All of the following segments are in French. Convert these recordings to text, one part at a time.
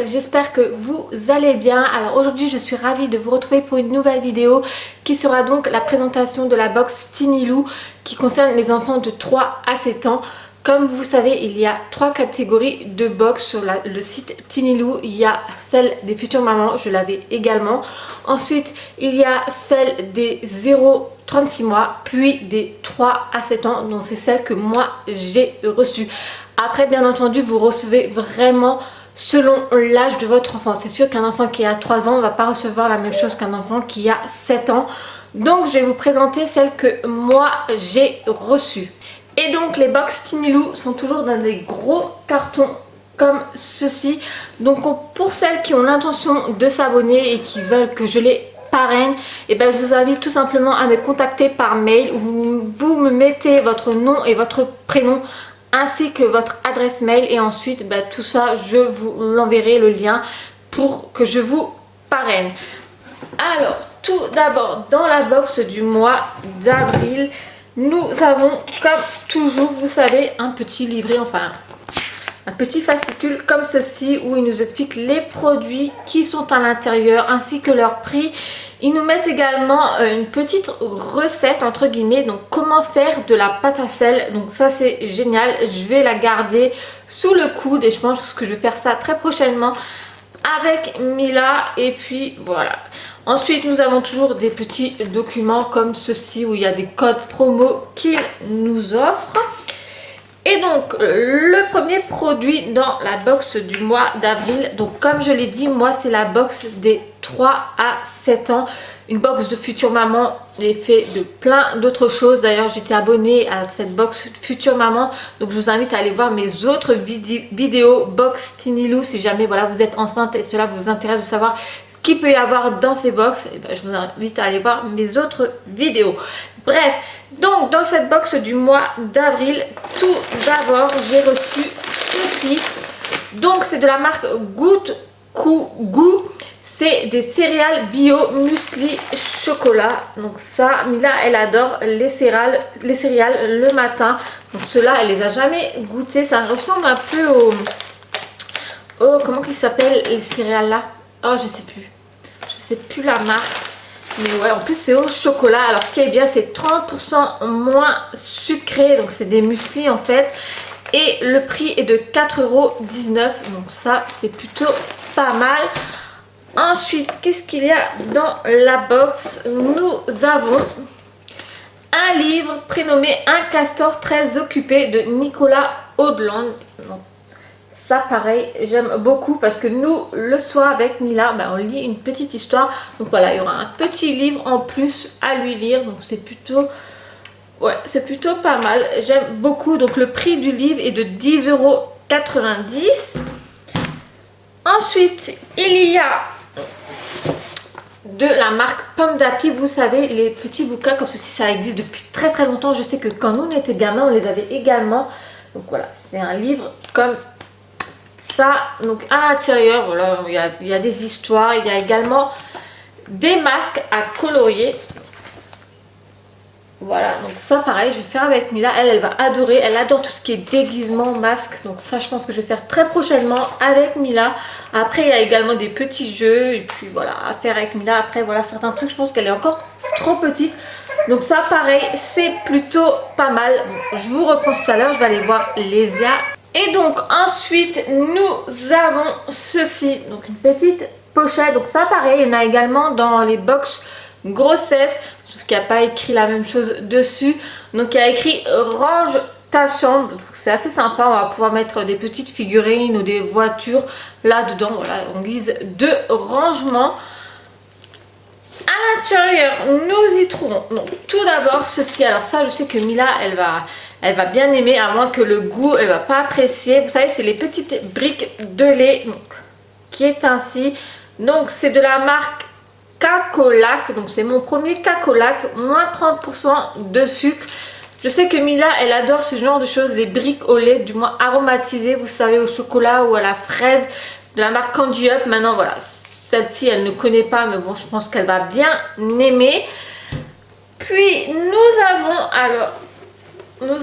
j'espère que vous allez bien. Alors aujourd'hui je suis ravie de vous retrouver pour une nouvelle vidéo qui sera donc la présentation de la box Tinilou qui concerne les enfants de 3 à 7 ans. Comme vous savez, il y a 3 catégories de box sur le site Tinilou. Il y a celle des futures mamans, je l'avais également. Ensuite, il y a celle des 0-36 mois, puis des 3 à 7 ans. Donc c'est celle que moi j'ai reçue. Après, bien entendu, vous recevez vraiment selon l'âge de votre enfant. C'est sûr qu'un enfant qui a 3 ans ne va pas recevoir la même chose qu'un enfant qui a 7 ans. Donc je vais vous présenter celle que moi j'ai reçue. Et donc les box Tinilou sont toujours dans des gros cartons comme ceci. Donc pour celles qui ont l'intention de s'abonner et qui veulent que je les parraine, et ben je vous invite tout simplement à me contacter par mail. Vous me mettez votre nom et votre prénom ainsi que votre adresse mail et ensuite tout ça je vous l'enverrai le lien pour que je vous parraine. Alors tout d'abord dans la box du mois d'avril, nous avons comme toujours, vous savez, un petit livret, enfin un petit fascicule comme ceci où ils nous expliquent les produits qui sont à l'intérieur ainsi que leur prix. Ils nous mettent également une petite recette entre guillemets, donc comment faire de la pâte à sel. Donc ça c'est génial, je vais la garder sous le coude et je pense que je vais faire ça très prochainement avec Mila. Et puis voilà. Ensuite nous avons toujours des petits documents comme ceci où il y a des codes promo qu'ils nous offrent. Et donc le premier produit dans la box du mois d'avril, donc comme je l'ai dit, moi c'est la box des 3 à 7 ans. Une box de future maman est fait de plein d'autres choses. D'ailleurs j'étais abonnée à cette box future maman, donc je vous invite à aller voir mes autres vidéos box Tinilou si jamais voilà vous êtes enceinte et cela vous intéresse de savoir ce qu'il peut y avoir dans ces box. Et ben, je vous invite à aller voir mes autres vidéos. Bref, donc dans cette box du mois d'avril, tout d'abord j'ai reçu ceci. Donc c'est de la marque Good Goût. C'est des céréales bio muesli chocolat. Donc ça, Mila elle adore les céréales le matin. Donc ceux-là elle les a jamais goûtés. Ça ressemble un peu au... Oh, comment ils s'appellent les céréales là? Oh, je sais plus. Je sais plus la marque. Mais ouais, en plus c'est au chocolat. Alors ce qui est bien, c'est 30% moins sucré. Donc c'est des muesli en fait. Et le prix est de 4,19 €. Donc ça, c'est plutôt pas mal. Ensuite, qu'est-ce qu'il y a dans la box? Nous avons un livre prénommé Un castor très occupé de Nicolas Audeland. Donc, ça pareil, j'aime beaucoup parce que nous, le soir avec Mila, on lit une petite histoire. Donc voilà, il y aura un petit livre en plus à lui lire. Donc c'est plutôt... Ouais, c'est plutôt pas mal. J'aime beaucoup. Donc le prix du livre est de 10,90 €. Ensuite, il y a de la marque Pomme d'Api, vous savez, les petits bouquins comme ceci, ça existe depuis très très longtemps. Je sais que quand nous on était gamins, on les avait également. Donc voilà, c'est un livre comme ça. Donc à l'intérieur, voilà, il y a des histoires. Il y a également des masques à colorier. Voilà, donc ça pareil, je vais faire avec Mila. Elle va adorer, elle adore tout ce qui est déguisement, masque. Donc ça, je pense que je vais faire très prochainement avec Mila. Après, il y a également des petits jeux. Et puis voilà, à faire avec Mila. Après, voilà, certains trucs, je pense qu'elle est encore trop petite. Donc ça, pareil, c'est plutôt pas mal. Bon, je vous reprends tout à l'heure, je vais aller voir Lésia. Et donc ensuite, nous avons ceci. Donc une petite pochette. Donc ça, pareil, il y en a également dans les box grossesse, sauf qu'il n'y a pas écrit la même chose dessus. Donc il y a écrit range ta chambre. C'est assez sympa, on va pouvoir mettre des petites figurines ou des voitures là dedans, voilà, en guise de rangement. À l'intérieur nous y trouvons donc tout d'abord ceci. Alors ça, je sais que Mila elle va bien aimer, à moins que le goût elle va pas apprécier. Vous savez, c'est les petites briques de lait, donc, qui est ainsi. Donc c'est de la marque Cacolac, donc c'est mon premier Cacolac, moins 30% de sucre. Je sais que Mila elle adore ce genre de choses, les briques au lait, du moins aromatisées, vous savez, au chocolat ou à la fraise, de la marque Candy Up. Maintenant voilà, celle-ci elle ne connaît pas, mais bon, je pense qu'elle va bien aimer. Puis nous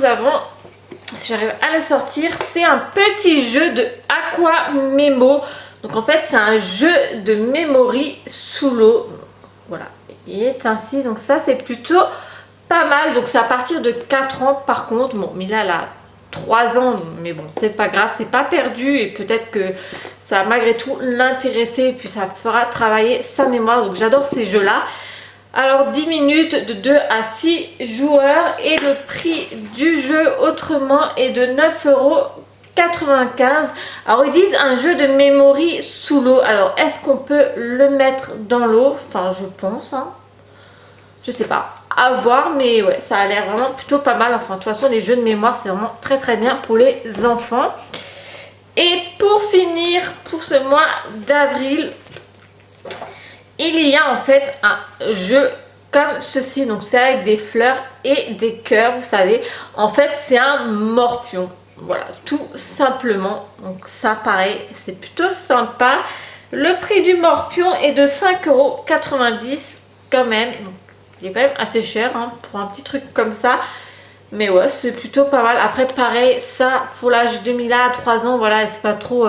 avons, si j'arrive à le sortir, c'est un petit jeu de Aqua Memo. Donc en fait c'est un jeu de memory sous l'eau. Voilà, il est ainsi, donc ça c'est plutôt pas mal. Donc c'est à partir de 4 ans par contre. Bon, Mila elle a 3 ans, mais bon c'est pas grave, c'est pas perdu. Et peut-être que ça va malgré tout l'intéresser. Et puis ça fera travailler sa mémoire. Donc j'adore ces jeux là. Alors 10 minutes de 2 à 6 joueurs. Et le prix du jeu autrement est de 9,95 €. Alors ils disent un jeu de memory sous l'eau. Alors est-ce qu'on peut le mettre dans l'eau? Enfin je pense, hein. Je sais pas, à voir, mais ouais, ça a l'air vraiment plutôt pas mal. Enfin de toute façon les jeux de mémoire c'est vraiment très très bien pour les enfants. Et pour finir, pour ce mois d'avril, il y a en fait un jeu comme ceci. Donc c'est avec des fleurs et des cœurs, vous savez. En fait c'est un morpion. Voilà, tout simplement. Donc ça pareil, c'est plutôt sympa. Le prix du morpion est de 5,90 € quand même. Donc, il est quand même assez cher hein, pour un petit truc comme ça. Mais ouais, c'est plutôt pas mal. Après pareil, ça pour l'âge de Mila à 3 ans, voilà, c'est pas trop...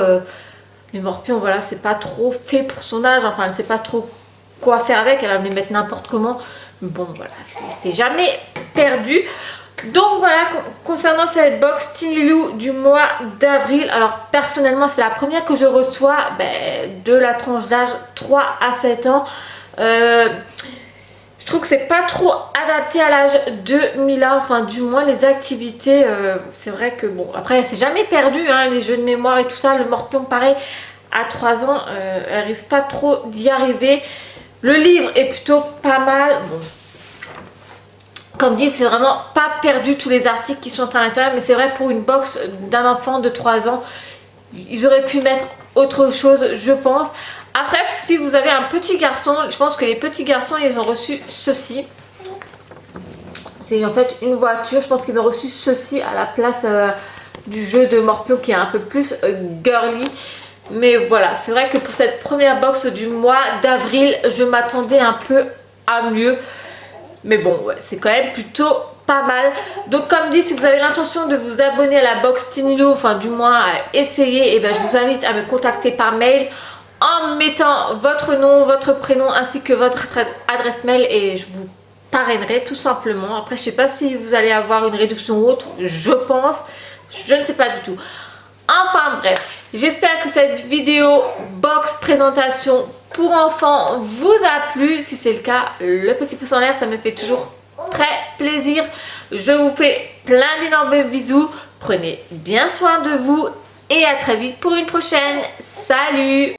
les morpions, voilà, c'est pas trop fait pour son âge. Enfin, elle sait pas trop quoi faire avec. Elle va me les mettre n'importe comment. Bon, voilà, c'est jamais perdu. Donc voilà, concernant cette box Tinilou du mois d'avril. Alors personnellement, c'est la première que je reçois de la tranche d'âge 3 à 7 ans. Je trouve que c'est pas trop adapté à l'âge de Mila, enfin du moins les activités, c'est vrai que bon, après c'est jamais perdu hein, les jeux de mémoire et tout ça. Le morpion pareil, à 3 ans, elle risque pas trop d'y arriver. Le livre est plutôt pas mal, bon. Comme dit, c'est vraiment pas perdu tous les articles qui sont à l'intérieur, mais c'est vrai pour une box d'un enfant de 3 ans, ils auraient pu mettre autre chose je pense. Après, si vous avez un petit garçon, je pense que les petits garçons, ils ont reçu ceci. C'est en fait une voiture. Je pense qu'ils ont reçu ceci à la place du jeu de morpion qui est un peu plus girly. Mais voilà, c'est vrai que pour cette première box du mois d'avril, je m'attendais un peu à mieux. Mais bon, ouais, c'est quand même plutôt pas mal. Donc comme dit, si vous avez l'intention de vous abonner à la box Tinilou, enfin du moins à essayer, et je vous invite à me contacter par mail en mettant votre nom, votre prénom ainsi que votre adresse mail et je vous parrainerai tout simplement. Après je sais pas si vous allez avoir une réduction ou autre, je pense, je ne sais pas du tout. Enfin bref, j'espère que cette vidéo box présentation pour enfants vous a plu. Si c'est le cas, le petit pouce en l'air, ça me fait toujours très plaisir. Je vous fais plein d'énormes bisous, prenez bien soin de vous et à très vite pour une prochaine. Salut!